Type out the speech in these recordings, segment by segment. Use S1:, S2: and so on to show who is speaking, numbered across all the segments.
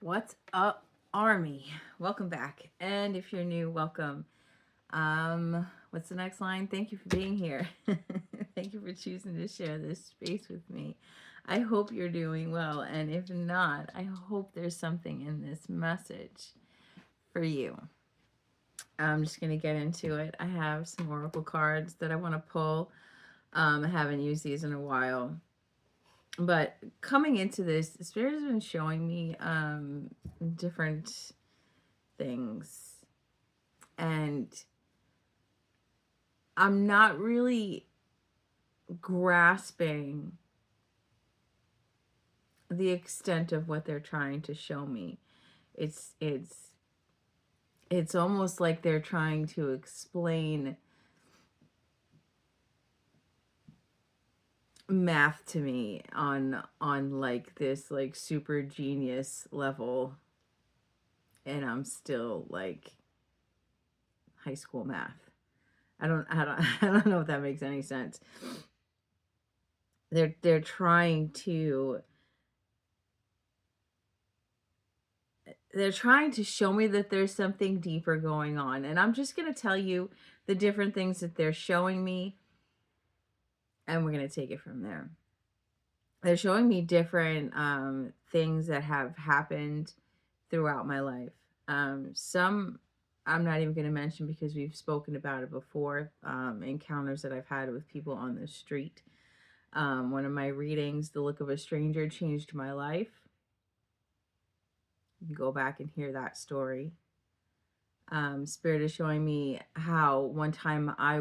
S1: What's up, Army? Welcome back. And if you're new, welcome. What's the next line? Thank you for being here. Thank you for choosing to share this space with me. I hope you're doing well. And if not, I hope there's something in this message for you. I'm just going to get into it. I have some oracle cards that I want to pull. I haven't used these in a while. But coming into this, the Spirit has been showing me different things. And I'm not really grasping the extent of what they're trying to show me. It's almost like they're trying to explain math to me on like this like super genius level, and I'm still like high school math. I don't know if that makes any sense. They're trying to show me that there's something deeper going on, and I'm just going to tell you the different things that they're showing me, and we're going to take it from there. They're showing me different things that have happened throughout my life. Some I'm not even going to mention because we've spoken about it before. Encounters that I've had with people on the street. One of my readings, The Look of a Stranger Changed My Life. You can go back and hear that story. Spirit is showing me how one time I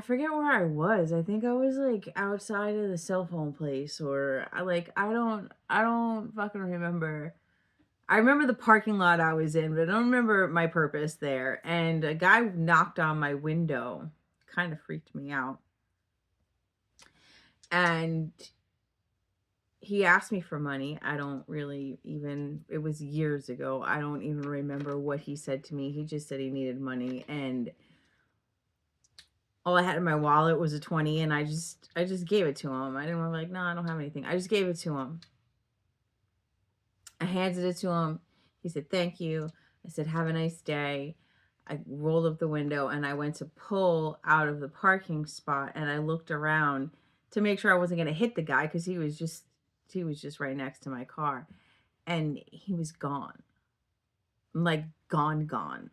S1: forget where I was. I think I was like outside of the cell phone place, or I don't fucking remember. I remember the parking lot I was in, but I don't remember my purpose there. And a guy knocked on my window. Kind of freaked me out. And he asked me for money. I don't really even, it was years ago. I don't even remember what he said to me. He just said he needed money, and all I had in my wallet was a 20, and I just gave it to him. I didn't want to like, no, I don't have anything. I just gave it to him. I handed it to him. He said, thank you. I said, have a nice day. I rolled up the window and I went to pull out of the parking spot, and I looked around to make sure I wasn't going to hit the guy because he was just right next to my car, and he was gone. Like gone.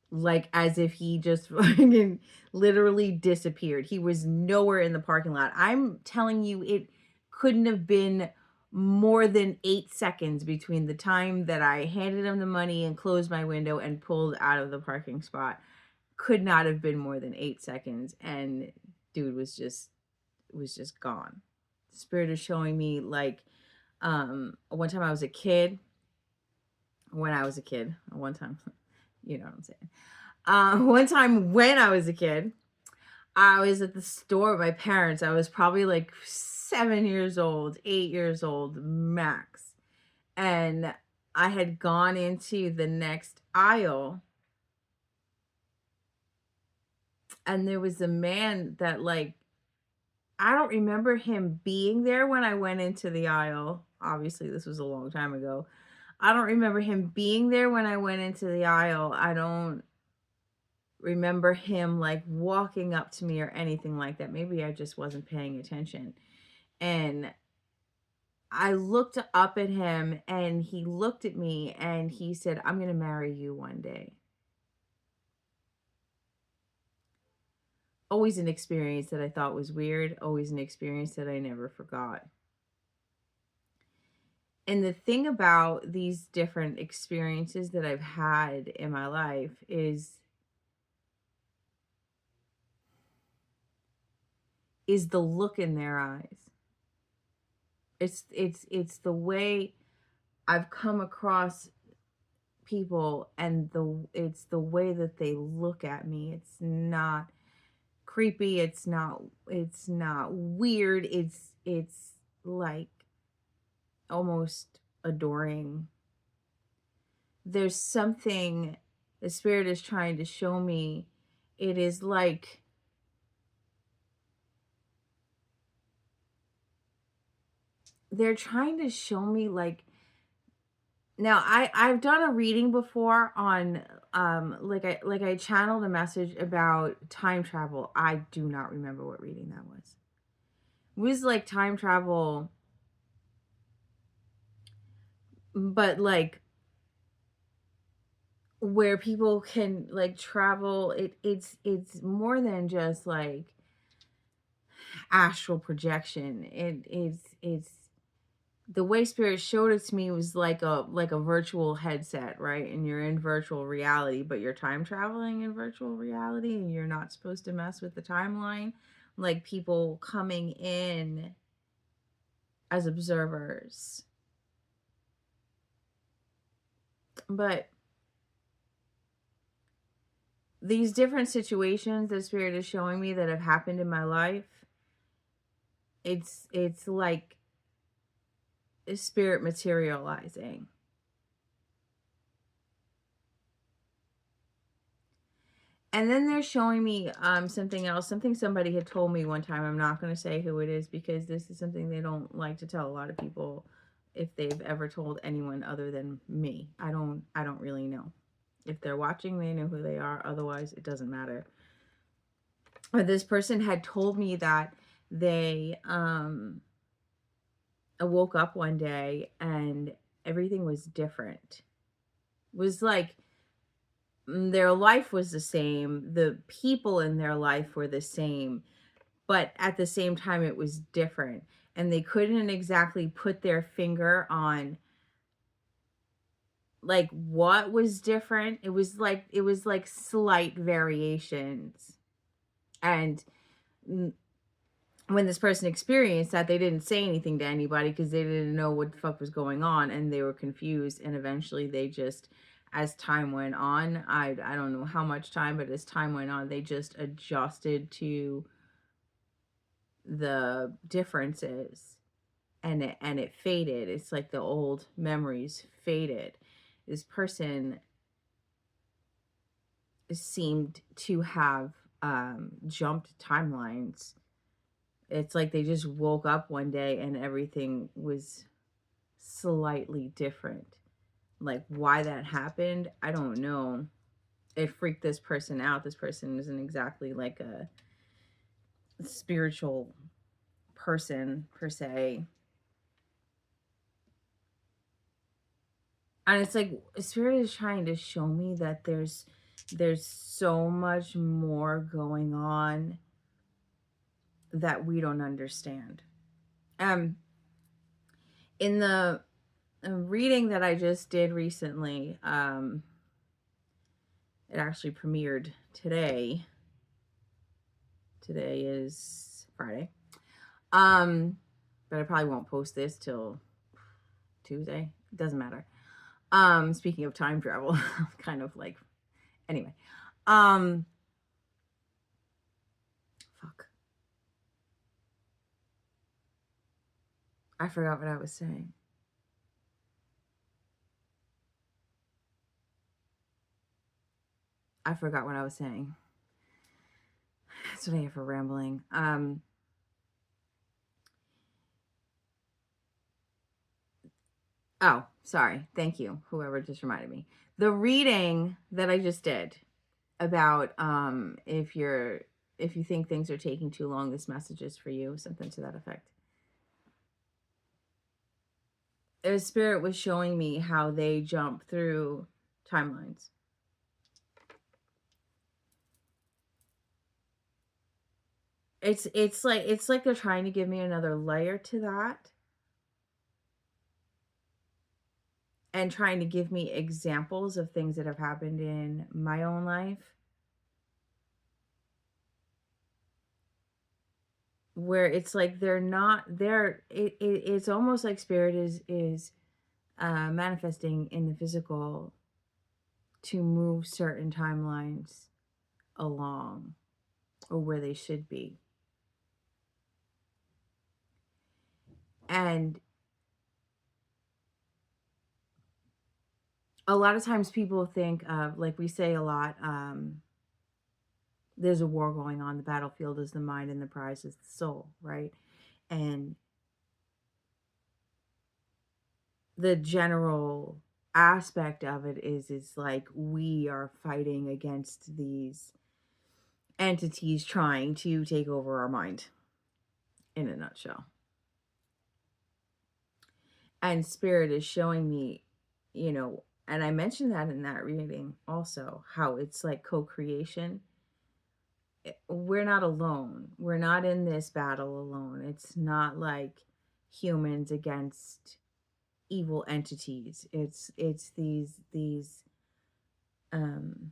S1: Like as if he just fucking literally disappeared. He was nowhere in the parking lot. I'm telling you, it couldn't have been more than 8 seconds between the time that I handed him the money and closed my window and pulled out of the parking spot. Could not have been more than 8 seconds, and dude was just gone. Spirit is showing me like one time I was a kid. When I was a kid, one time, you know what I'm saying. One time when I was a kid, I was at the store with my parents. I was probably like 7 years old, 8 years old max. And I had gone into the next aisle, and there was a man that like, I don't remember him being there when I went into the aisle. Obviously, this was a long time ago. I don't remember him being there when I went into the aisle. I don't remember him like walking up to me or anything like that. Maybe I just wasn't paying attention. And I looked up at him, and he looked at me and he said, I'm going to marry you one day. Always an experience that I thought was weird. Always an experience that I never forgot. And the thing about these different experiences that I've had in my life is the look in their eyes. It's the way I've come across people, and it's the way that they look at me. It's not creepy, it's not weird. It's like almost adoring. There's something the Spirit is trying to show me. It is like they're trying to show me, like, now I've done a reading before on, I channeled a message about time travel. I do not remember what reading that was. It was like time travel, but like where people can like travel. It's more than just like astral projection. It's the way spirit showed it to me was like a virtual headset, right? And you're in virtual reality, but you're time traveling in virtual reality and you're not supposed to mess with the timeline. Like people coming in as observers. But these different situations that spirit is showing me that have happened in my life, it's like spirit materializing. And then they're showing me something else, something somebody had told me one time. I'm not going to say who it is because this is something they don't like to tell a lot of people if they've ever told anyone other than me. I don't really know. If they're watching, they know who they are. Otherwise, it doesn't matter. But this person had told me that they woke up one day and everything was different. It was like their life was the same, the people in their life were the same, but at the same time it was different, and they couldn't exactly put their finger on like what was different. It was like slight variations. And when this person experienced that, they didn't say anything to anybody because they didn't know what the fuck was going on and they were confused. And eventually they just, as time went on, I don't know how much time, but as time went on, they just adjusted to the differences, and it faded. It's like the old memories faded. This person seemed to have jumped timelines. It's like they just woke up one day and everything was slightly different. Like why that happened, I don't know. It freaked this person out. This person isn't exactly like a spiritual person per se. And it's like spirit is trying to show me that there's so much more going on that we don't understand. Um in the reading that I just did recently, it actually premiered today. Today is Friday. But I probably won't post this till Tuesday. It doesn't matter. Speaking of time travel, kind of like anyway. Um Fuck. I forgot what I was saying. I forgot what I was saying. That's what I get for rambling. Oh, sorry. Thank you. Whoever just reminded me. The reading that I just did about if you think things are taking too long, this message is for you, something to that effect. A spirit was showing me how they jump through timelines. It's like they're trying to give me another layer to that and trying to give me examples of things that have happened in my own life where it's like they're not there. It's almost like spirit is manifesting in the physical to move certain timelines along or where they should be. And a lot of times people think of, like we say a lot, there's a war going on. The battlefield is the mind and the prize is the soul, right? And the general aspect of it is like we are fighting against these entities trying to take over our mind, in a nutshell. And spirit is showing me, and I mentioned that in that reading also, how it's like co-creation. We're not alone. We're not in this battle alone. It's not like humans against evil entities. It's these um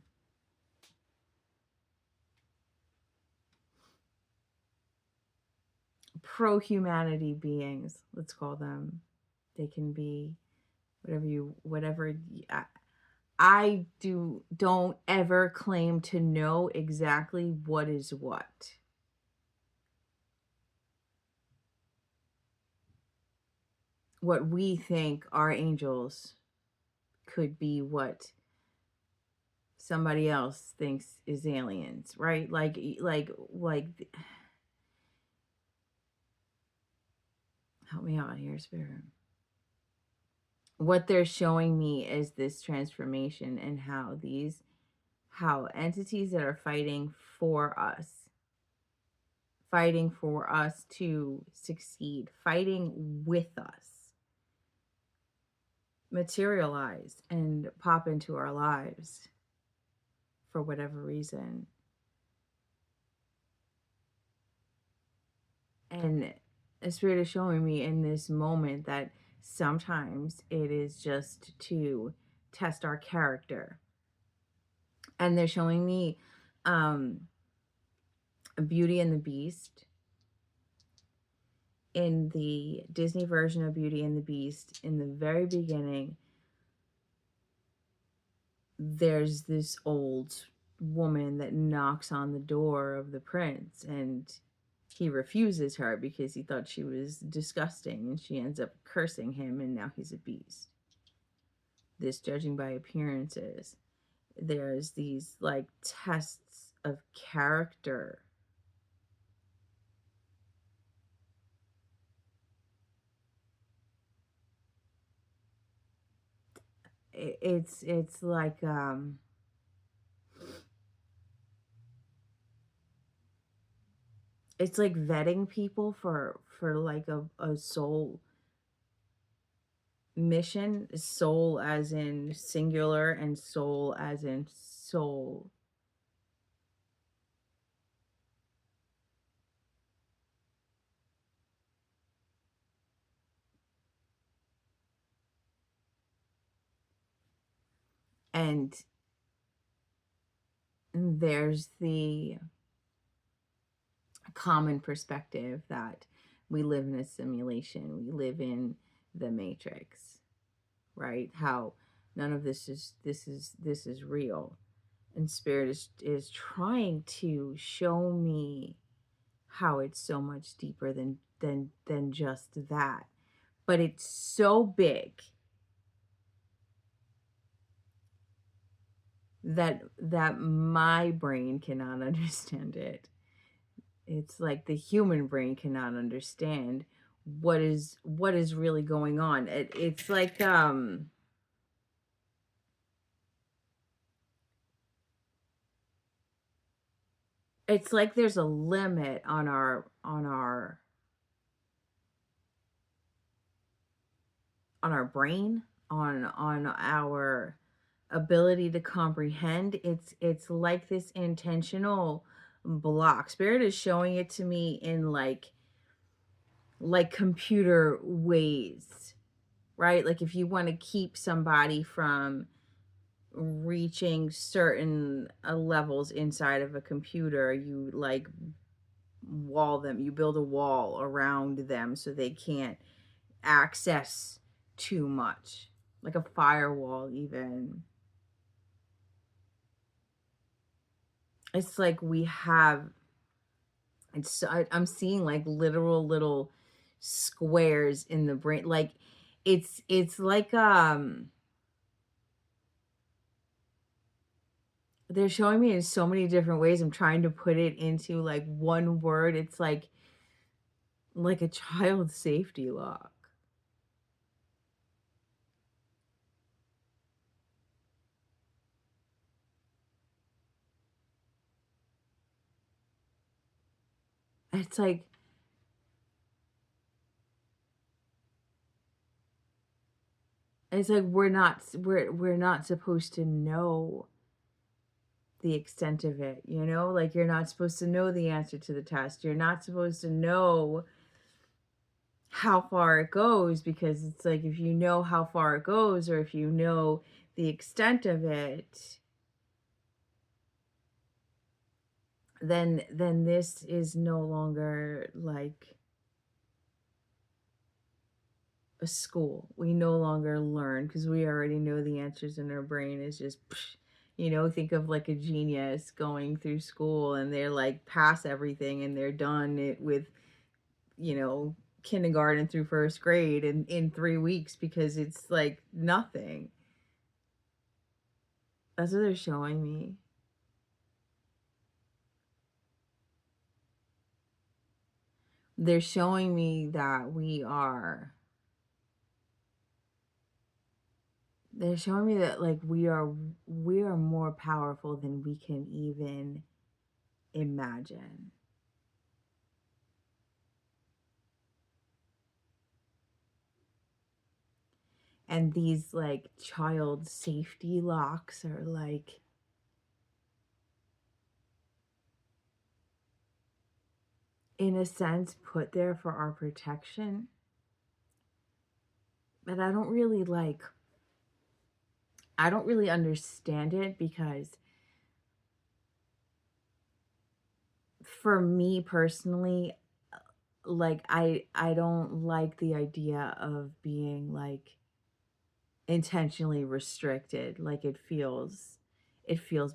S1: pro humanity beings, let's call them. They can be I don't ever claim to know exactly what is what. What we think are angels could be what somebody else thinks is aliens, right? Like help me out here, spirit. What they're showing me is this transformation and how entities that are fighting for us to succeed, fighting with us, materialize and pop into our lives for whatever reason. And a spirit is showing me in this moment that sometimes it is just to test our character. And they're showing me um Beauty and the Beast. In the Disney version of Beauty and the Beast, in the very beginning, there's this old woman that knocks on the door of the prince, and he refuses her because he thought she was disgusting, and she ends up cursing him, and now he's a beast. This judging by appearances. There's these like tests of character. It's like it's like vetting people for like a soul mission, soul as in singular and soul as in soul. And there's the common perspective that we live in a simulation, we live in the matrix, right? How none of this is real. And spirit is trying to show me how it's so much deeper than just that. But it's so big that my brain cannot understand it. It's like the human brain cannot understand what is really going on. It's like it's like there's a limit on our brain, on our ability to comprehend. It's like this intentional block. Spirit is showing it to me in like computer ways, right? Like if you want to keep somebody from reaching certain levels inside of a computer, you like wall them, you build a wall around them so they can't access too much, like a firewall even. It's like we have I'm seeing like literal little squares in the brain, like it's like they're showing me in so many different ways. I'm trying to put it into like one word. It's like a child safety lock. It's like we're not supposed to know the extent of it, you know? Like, you're not supposed to know the answer to the test. You're not supposed to know how far it goes, because it's like, if you know how far it goes, or if you know the extent of it, then this is no longer like a school. We no longer learn because we already know the answers in our brain is just, think of like a genius going through school and they're like pass everything and they're done it with, you know, kindergarten through first grade in 3 weeks because it's like nothing. That's what they're showing me. They're showing me that they're showing me that like we are more powerful than we can even imagine. And these like child safety locks are like, in a sense, put there for our protection. But I don't really understand it, because for me personally, like I don't like the idea of being like intentionally restricted. Like, it feels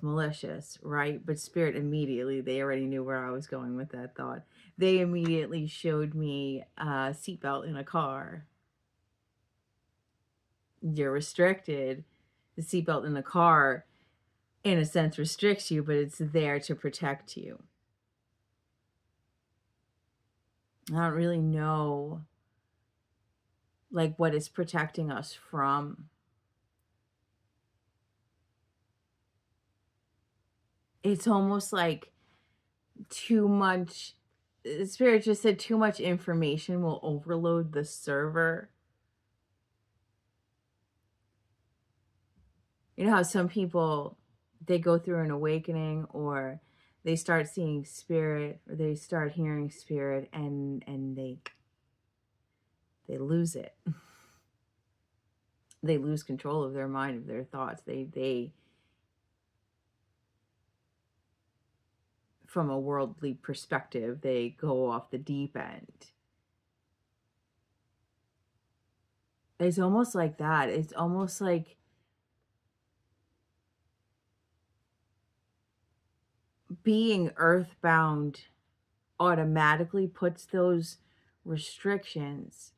S1: malicious, right? But spirit immediately, they already knew where I was going with that thought. They immediately showed me a seatbelt in a car. You're restricted. The seatbelt in the car, in a sense, restricts you, but it's there to protect you. I don't really know like what it's protecting us from. It's almost like too much. Spirit just said too much information will overload the server. You know how some people, they go through an awakening, or they start seeing spirit, or they start hearing spirit, and they lose it. They lose control of their mind, of their thoughts. They from a worldly perspective, they go off the deep end. It's almost like that. It's almost like being earthbound automatically puts those restrictions.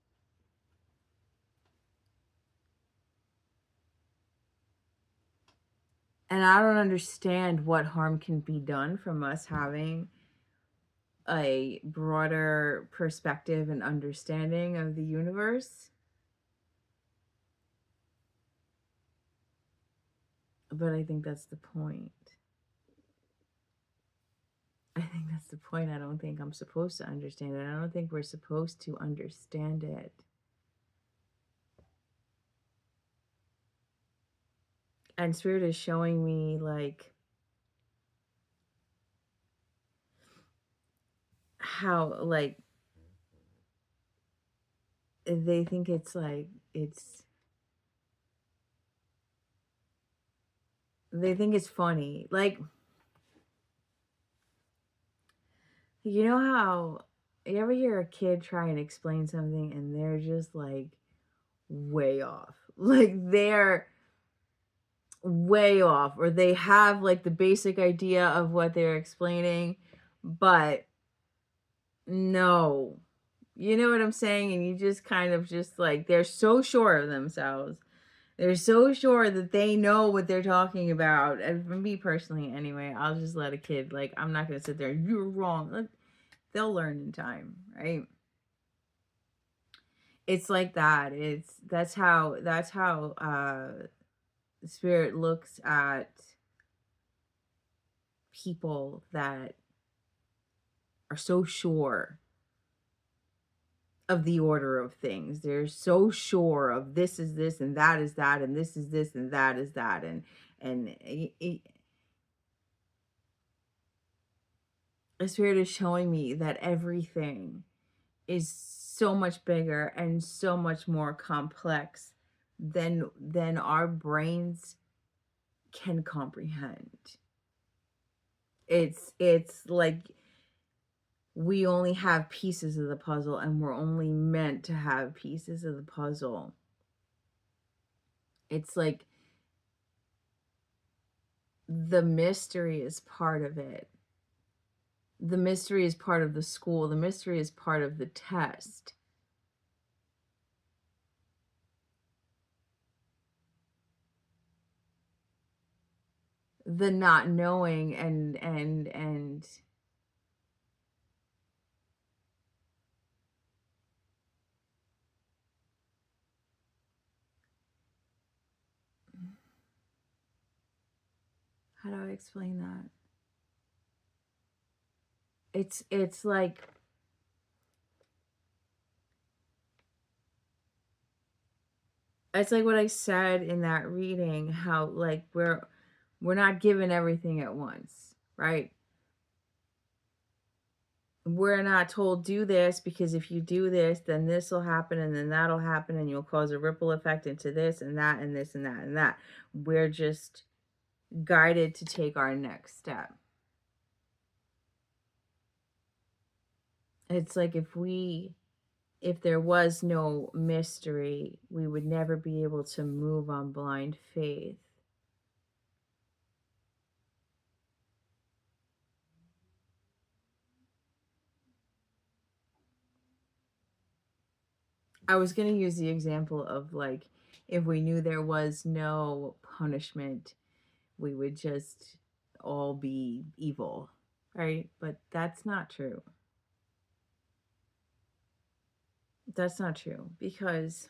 S1: And I don't understand what harm can be done from us having a broader perspective and understanding of the universe. But I think that's the point. I think that's the point. I don't think I'm supposed to understand it. I don't think we're supposed to understand it. And Spirit is showing me like how like they think it's like they think it's funny. Like, you know how you ever hear a kid try and explain something and they're just like way off? Like, they're way off, or they have like the basic idea of what they're explaining, but no. You know what I'm saying? And you just kind of just like, they're so sure of themselves. They're so sure that they know what they're talking about. And for me personally, anyway, I'll just let a kid, like, I'm not going to sit there, you're wrong. Like, they'll learn in time, right? It's like that. That's how Spirit looks at people that are so sure of the order of things. They're so sure of this is this and that is that and this is this and that is that and the spirit is showing me that everything is so much bigger and so much more complex than our brains can comprehend. It's like we only have pieces of the puzzle and we're only meant to have pieces of the puzzle. It's like the mystery is part of it. The mystery is part of the school. The mystery is part of the test. The not knowing and how do I explain that? It's like what I said in that reading, how like we're not given everything at once, right? We're not told do this because if you do this, then this will happen and then that'll happen and you'll cause a ripple effect into this and that and this and that and that. We're just guided to take our next step. It's like if there was no mystery, we would never be able to move on blind faith. I was going to use the example of like if we knew there was no punishment, we would just all be evil, right? But that's not true. That's not true because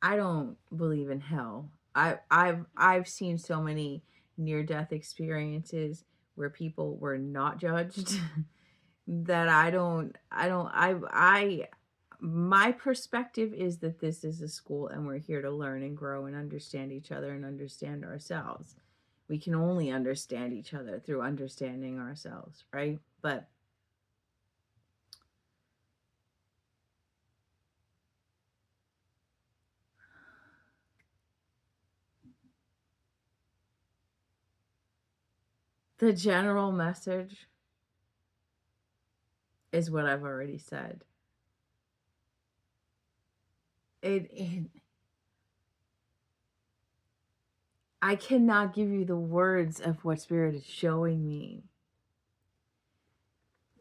S1: I don't believe in hell. I've seen so many near death experiences where people were not judged that I my perspective is that this is a school and we're here to learn and grow and understand each other and understand ourselves. We can only understand each other through understanding ourselves, right? But the general message is what I've already said. It I cannot give you the words of what spirit is showing me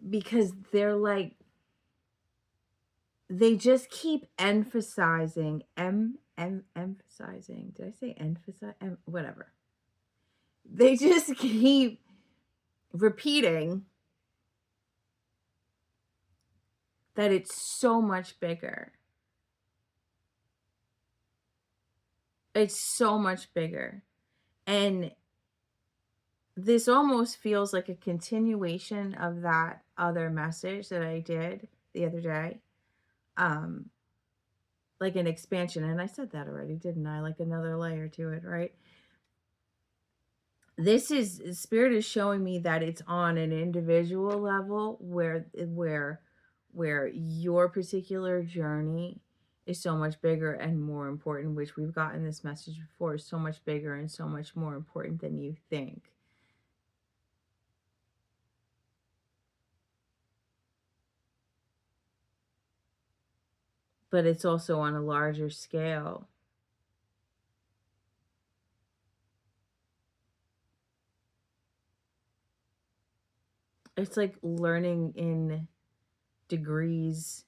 S1: because they're like they just keep emphasizing emphasizing. Did I say emphasize? Whatever. They just keep repeating that it's so much bigger. It's so much bigger. And this almost feels like a continuation of that other message that I did the other day. Like an expansion. And I said that already, didn't I? Like another layer to it, right? This is spirit is showing me that it's on an individual level where your particular journey is so much bigger and more important, which we've gotten this message before, is so much bigger and so much more important than you think. But it's also on a larger scale. It's like learning in degrees.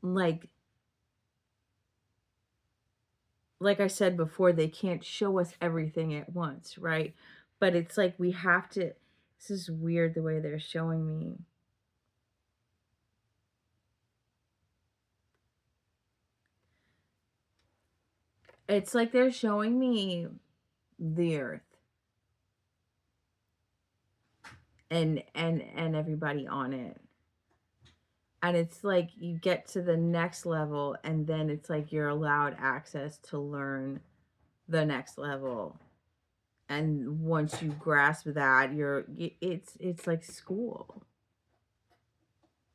S1: Like I said before, they can't show us everything at once, right? But it's like we have to. This is weird the way they're showing me. It's like they're showing me the earth. and everybody on it. And it's like you get to the next level, and then it's like you're allowed access to learn the next level. And once you grasp that, it's like school.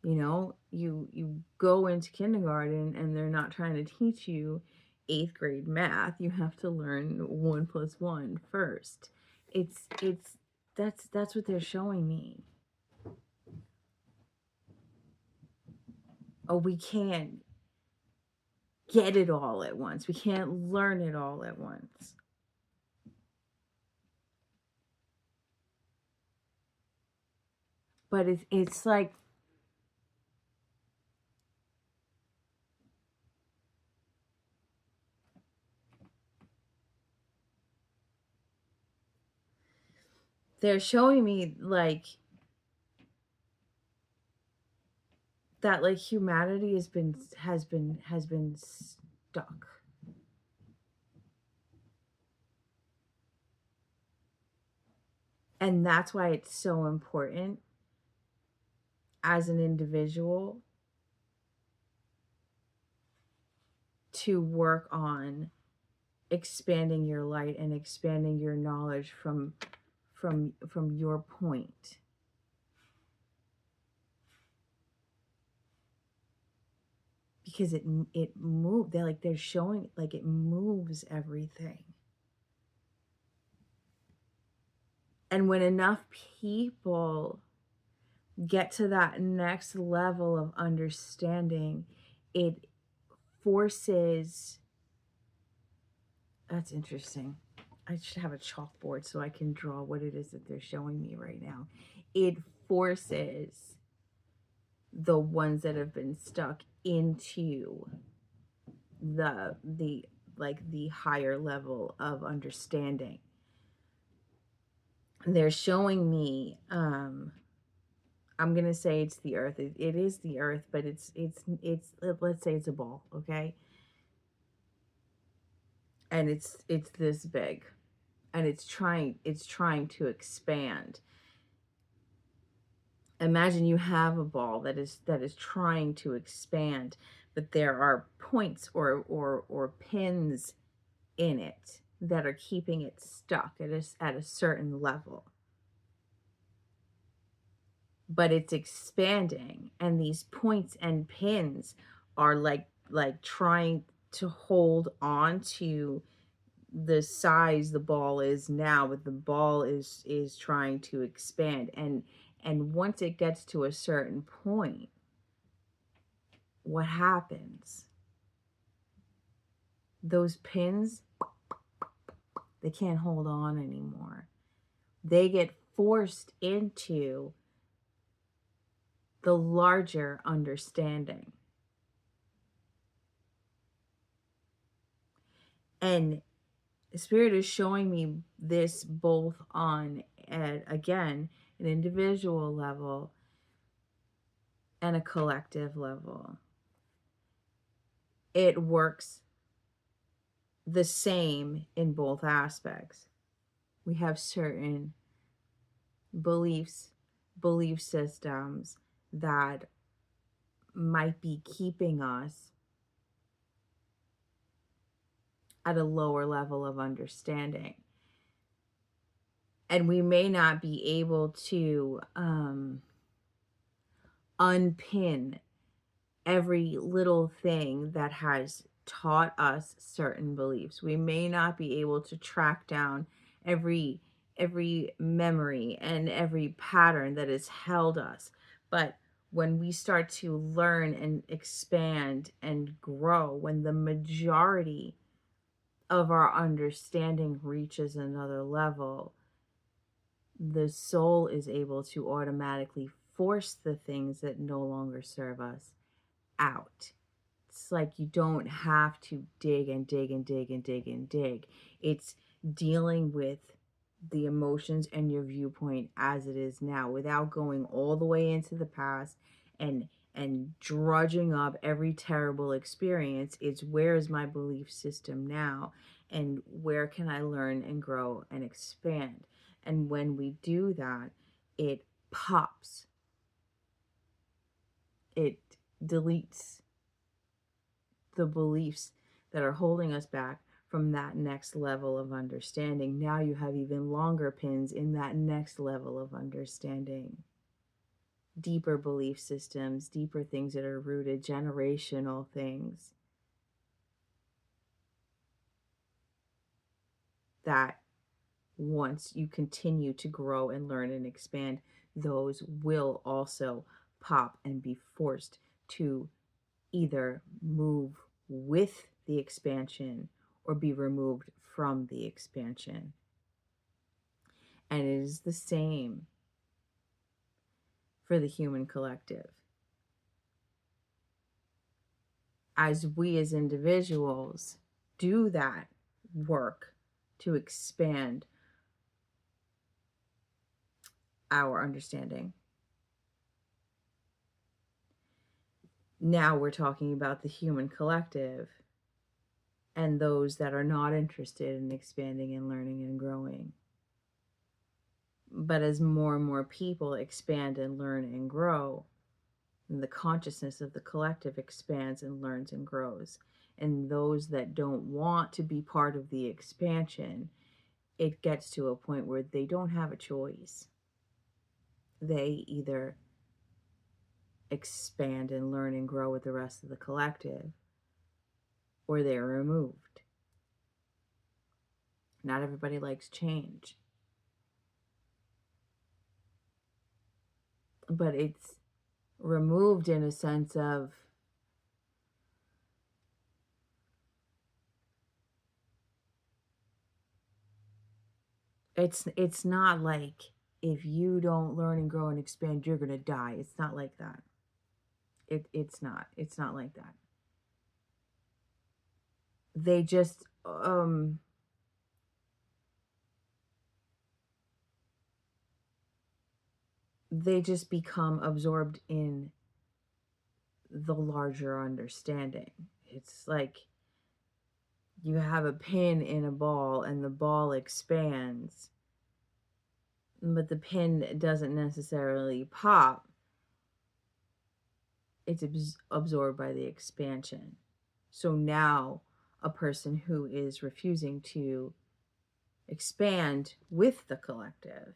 S1: You know, you go into kindergarten and they're not trying to teach you 8th grade math. You have to learn 1 plus 1 first. It's that's what they're showing me. Oh, we can't get it all at once. We can't learn it all at once. But it's like they're showing me like that, like humanity has been stuck. And that's why it's so important as an individual to work on expanding your light and expanding your knowledge from your point. Because it moved. They're showing like it moves everything. And when enough people get to that next level of understanding, it forces. That's interesting. I should have a chalkboard so I can draw what it is that they're showing me right now. It forces the ones that have been stuck into the like the higher level of understanding. They're showing me I'm gonna say it's the earth. It is the earth, but it's let's say it's a ball, okay? And it's this big, and it's trying to expand. Imagine you have a ball that is trying to expand, but there are points or pins in it that are keeping it stuck at a certain level. But it's expanding, and these points and pins are like trying to hold on to the size the ball is now, but the ball is trying to expand. And once it gets to a certain point, what happens? Those pins, they can't hold on anymore. They get forced into the larger understanding. And Spirit is showing me this both on, again, an individual level and a collective level. It works the same in both aspects. We have certain belief systems that might be keeping us at a lower level of understanding. And we may not be able to unpin every little thing that has taught us certain beliefs. We may not be able to track down every memory and every pattern that has held us. But when we start to learn and expand and grow, when the majority of our understanding reaches another level, the soul is able to automatically force the things that no longer serve us out. It's like you don't have to dig and dig and dig and dig and dig. It's dealing with the emotions and your viewpoint as it is now without going all the way into the past and drudging up every terrible experience. It's where is my belief system now, and where can I learn and grow and expand. And when we do that, it pops. It deletes the beliefs that are holding us back from that next level of understanding. Now you have even longer pins in that next level of understanding. Deeper belief systems, deeper things that are rooted, generational things that once you continue to grow and learn and expand, those will also pop and be forced to either move with the expansion or be removed from the expansion. And it is the same for the human collective. As we as individuals do that work to expand our understanding, now we're talking about the human collective and those that are not interested in expanding and learning and growing. But as more and more people expand and learn and grow, and the consciousness of the collective expands and learns and grows. And those that don't want to be part of the expansion, it gets to a point where they don't have a choice. They either expand and learn and grow with the rest of the collective, or they're removed. Not everybody likes change. But it's removed in a sense of it's not like if you don't learn and grow and expand, you're going to die. It's not like that. It's not. It's not like that. They just become absorbed in the larger understanding. It's like you have a pin in a ball and the ball expands, but the pin doesn't necessarily pop. It's absorbed by the expansion. So now a person who is refusing to expand with the collective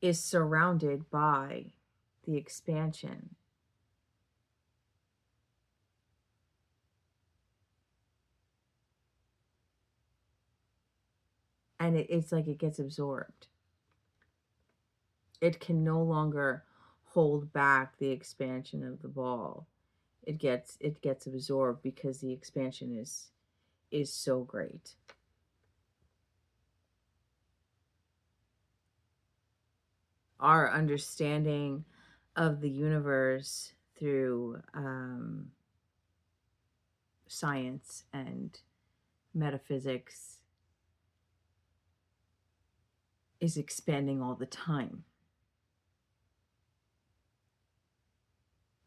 S1: is surrounded by the expansion. And it's like it gets absorbed. It can no longer hold back the expansion of the ball. It gets absorbed because the expansion is so great. Our understanding of the universe through science and metaphysics is expanding all the time.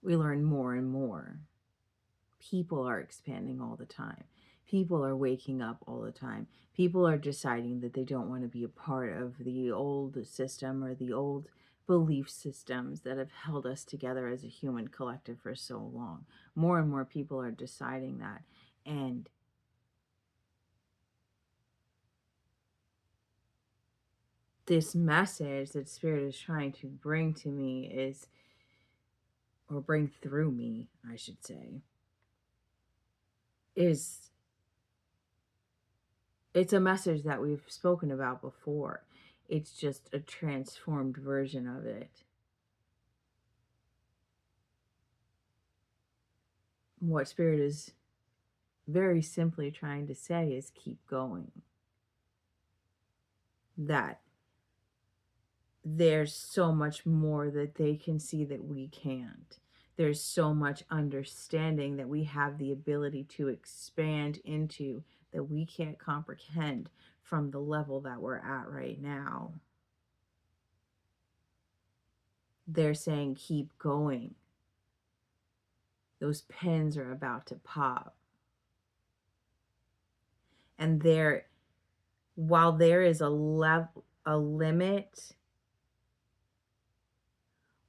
S1: We learn more and more. People are expanding all the time. People are waking up all the time. People are deciding that they don't want to be a part of the old system or the old belief systems that have held us together as a human collective for so long. More and more people are deciding that. And this message that Spirit is trying to bring to me is, or bring through me, I should say, is it's a message that we've spoken about before. It's just a transformed version of it. What Spirit is very simply trying to say is keep going. That there's so much more that they can see that we can't. There's so much understanding that we have the ability to expand into that we can't comprehend from the level that we're at right now. They're saying keep going. Those pins are about to pop. And while there is a limit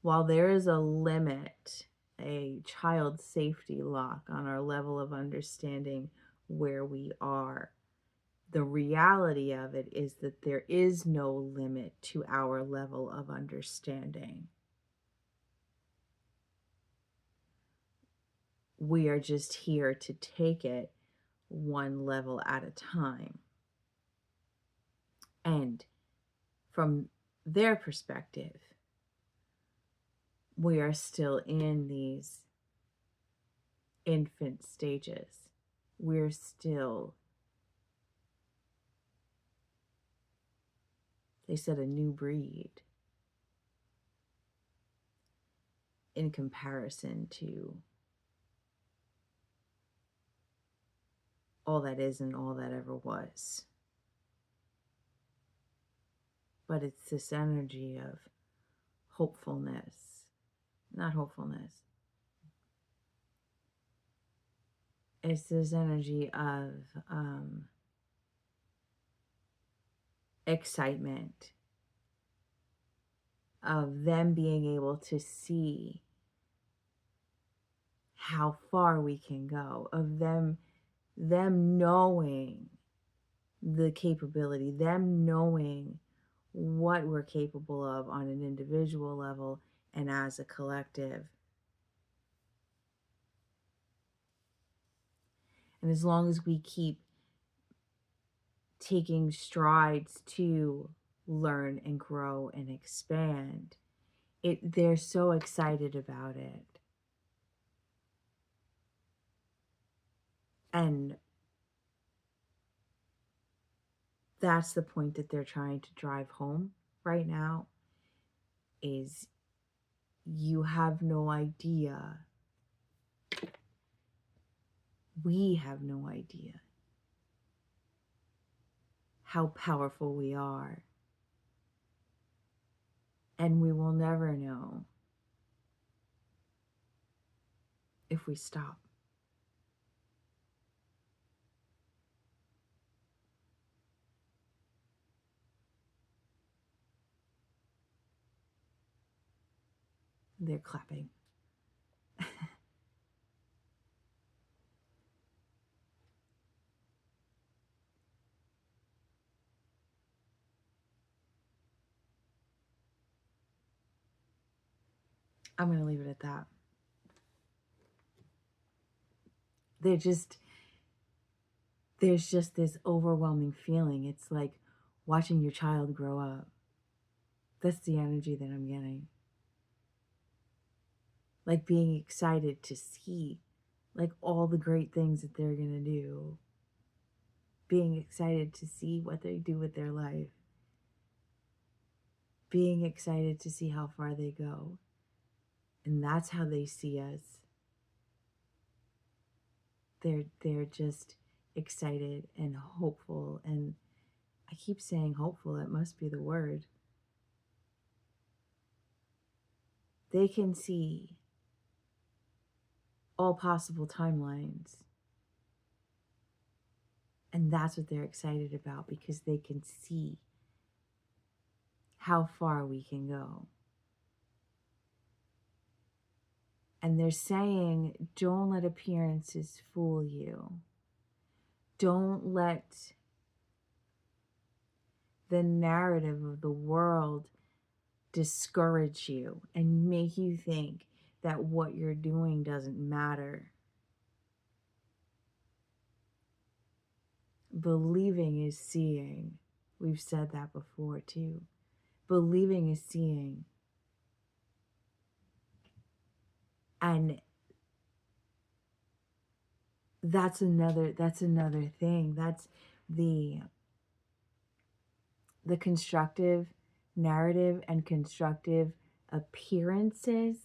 S1: While there is a limit, a child safety lock on our level of understanding where we are, the reality of it is that there is no limit to our level of understanding. We are just here to take it one level at a time. And from their perspective, we are still in these infant stages. We're still, they said, a new breed in comparison to all that is and all that ever was. But it's this energy of hopefulness, not hopefulness. It's this energy of excitement, of them being able to see how far we can go, of them knowing the capability, them knowing what we're capable of on an individual level and as a collective. And as long as we keep taking strides to learn and grow and expand, they're so excited about it. And that's the point that they're trying to drive home right now, is you have no idea. We have no idea how powerful we are. And we will never know if we stop. They're clapping. I'm going to leave it at that. There's just this overwhelming feeling. It's like watching your child grow up. That's the energy that I'm getting. Like being excited to see like all the great things that they're going to do. Being excited to see what they do with their life. Being excited to see how far they go. And that's how they see us. They're just excited and hopeful, and I keep saying hopeful, that must be the word. They can see all possible timelines. And that's what they're excited about, because they can see how far we can go. And they're saying, don't let appearances fool you. Don't let the narrative of the world discourage you and make you think that what you're doing doesn't matter. Believing is seeing. We've said that before too. Believing is seeing. And that's another thing. That's the constructive narrative and constructive appearances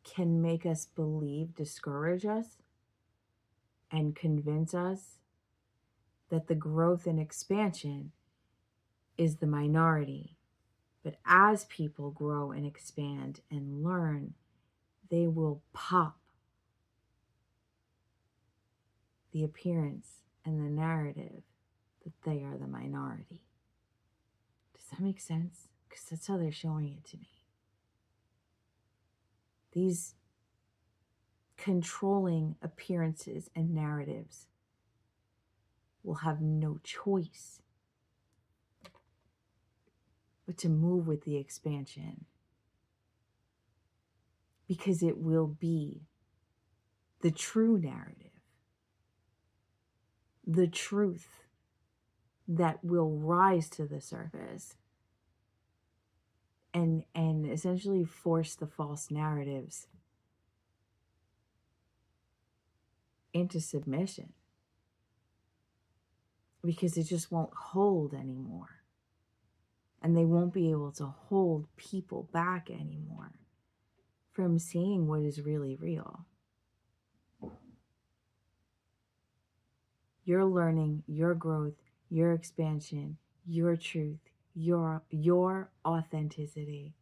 S1: can make us believe, discourage us, and convince us that the growth and expansion is the minority. But as people grow and expand and learn, they will pop the appearance and the narrative. that they are the minority. Does that make sense? Because that's how they're showing it to me. These controlling appearances and narratives will have no choice but to move with the expansion, because it will be the true narrative, the truth that will rise to the surface and essentially force the false narratives into submission, because it just won't hold anymore. And they won't be able to hold people back anymore from seeing what is really real. Your learning, your growth, your expansion, your truth, your authenticity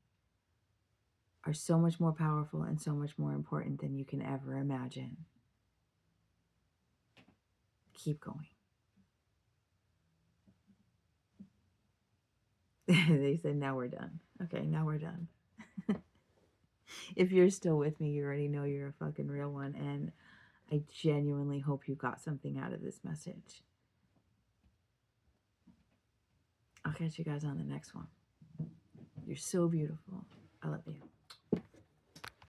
S1: are so much more powerful and so much more important than you can ever imagine. Keep going. They said, now we're done. Okay, now we're done. If you're still with me, you already know you're a fucking real one. And I genuinely hope you got something out of this message. I'll catch you guys on the next one. You're so beautiful. I love you.